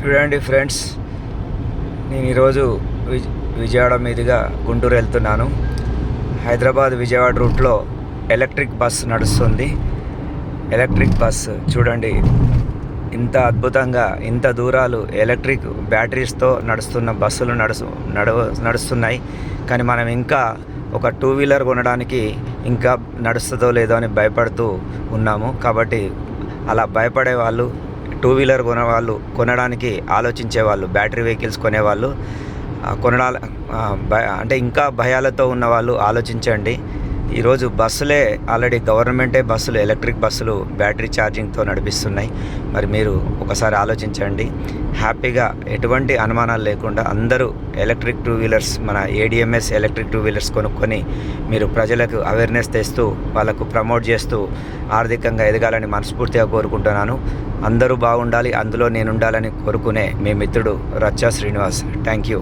చూడండి ఫ్రెండ్స్, నేను ఈరోజు విజయవాడ మీదుగా గుంటూరు వెళ్తున్నాను. హైదరాబాద్ విజయవాడ రూట్లో ఎలక్ట్రిక్ బస్ నడుస్తుంది. ఎలక్ట్రిక్ బస్ చూడండి, ఇంత అద్భుతంగా ఇంత దూరాలు ఎలక్ట్రిక్ బ్యాటరీస్తో నడుస్తున్న బస్సులు నడుస్తున్నాయి. కానీ మనం ఇంకా ఒక 2 వీలర్ కొనడానికి ఇంకా నడుస్తుందో లేదో అని భయపడుతూ ఉన్నాము. కాబట్టి అలా భయపడే వాళ్ళు, 2 వీలర్ కొనడానికి ఆలోచించే వాళ్ళు, బ్యాటరీ వెహికల్స్ కొనేవాళ్ళు, అంటే ఇంకా భయాలతో ఉన్నవాళ్ళు ఆలోచించండి. ఈరోజు బస్సులే ఆల్రెడీ గవర్నమెంటే బస్సులు, ఎలక్ట్రిక్ బస్సులు బ్యాటరీ ఛార్జింగ్తో నడిపిస్తున్నాయి. మరి మీరు ఒకసారి ఆలోచించండి. హ్యాపీగా ఎటువంటి అనుమానాలు లేకుండా అందరూ ఎలక్ట్రిక్ 2 వీలర్స్, మన ADMS ఎలక్ట్రిక్ 2 వీలర్స్ కొనుక్కొని మీరు ప్రజలకు అవేర్నెస్ తెస్తూ, వాళ్ళకు ప్రమోట్ చేస్తూ ఆర్థికంగా ఎదగాలని మనస్ఫూర్తిగా కోరుకుంటున్నాను. అందరూ బాగుండాలి, అందులో నేను ఉండాలని కోరుకునే మీ మిత్రుడు రచ్చా శ్రీనివాస్. Thank you.